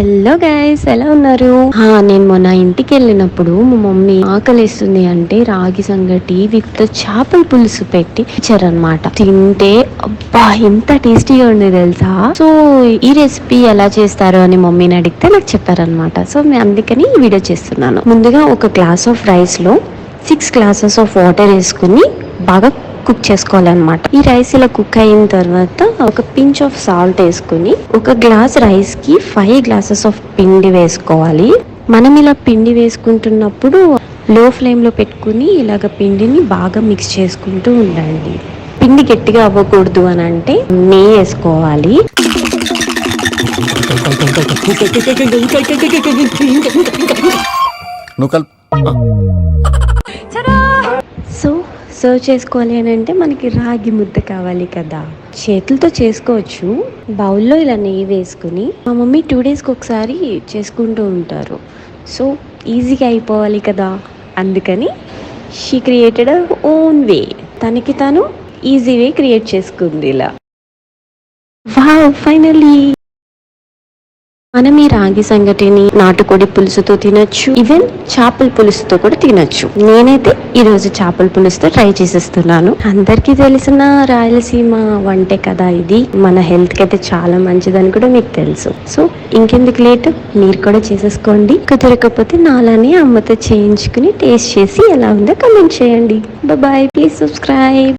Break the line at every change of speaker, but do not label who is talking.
Hello guys, ఎలా ఉన్నారు? నేను మొన్న ఇంటికి వెళ్ళినప్పుడు మా మమ్మీ ఆకలిస్తుంది అంటే రాగి సంగటి విత్ చేపల పులుసు పెట్టి ఇచ్చారనమాట. తింటే అబ్బా ఎంత టేస్టీగా ఉంది తెలుసా. సో ఈ రెసిపీ ఎలా చేస్తారు అని మమ్మీని అడిగితే నాకు చెప్పారనమాట. సో అందుకని ఈ వీడియో చేస్తున్నాను. ముందుగా ఒక గ్లాస్ ఆఫ్ రైస్ లో 6 గ్లాసెస్ ఆఫ్ వాటర్ వేసుకుని బాగా కుక్ చేసుకోవాలన్నమాట. ఈ రైస్ ఇలా కుక్ అయిన తర్వాత ఒక పించ్ ఆఫ్ సాల్ట్ వేసుకుని ఒక గ్లాస్ రైస్ కి 5 గ్లాసెస్ ఆఫ్ పిండి వేసుకోవాలి. మనం ఇలా పిండి వేసుకుంటున్నప్పుడు లో ఫ్లేమ్ లో పెట్టుకుని ఇలాగ పిండిని బాగా మిక్స్ చేసుకుంటూ ఉండండి. పిండి గట్టిగా అవ్వకూడదు అని అంటే నెయ్యి వేసుకోవాలి. సో సర్వ్ చేసుకోవాలి అని అంటే మనకి రాగి ముద్ద కావాలి కదా. చేతులతో చేసుకోవచ్చు. బౌల్లో ఇలా నెయ్యి వేసుకుని, మా మమ్మీ 2 డేస్కి ఒకసారి చేసుకుంటూ ఉంటారు. సో ఈజీగా అయిపోవాలి కదా, అందుకని షీ క్రియేటెడ్ ఓన్ వే. తనకి తను ఈజీ వే క్రియేట్ చేసుకుంది ఇలా. వావ్, ఫైనల్లీ మనం ఈ రాగి సంగటిని నాటుకోడి పులుసుతో తినొచ్చు, ఈవెన్ చేపల పులుసుతో కూడా తినొచ్చు. నేనైతే ఈరోజు చేపల పులుసుతో ట్రై చేసేస్తున్నాను. అందరికీ తెలిసిన రాయలసీమ వంటే కదా ఇది. మన హెల్త్ కి అయితే చాలా మంచిదని కూడా మీకు తెలుసు. సో ఇంకెందుకు లేట్, మీరు కూడా చేసేసుకోండి. కుదరకపోతే నాలానే అమ్మతో చేయించుకుని టేస్ట్ చేసి ఎలా ఉందో కమెంట్ చేయండి. Bye, please subscribe.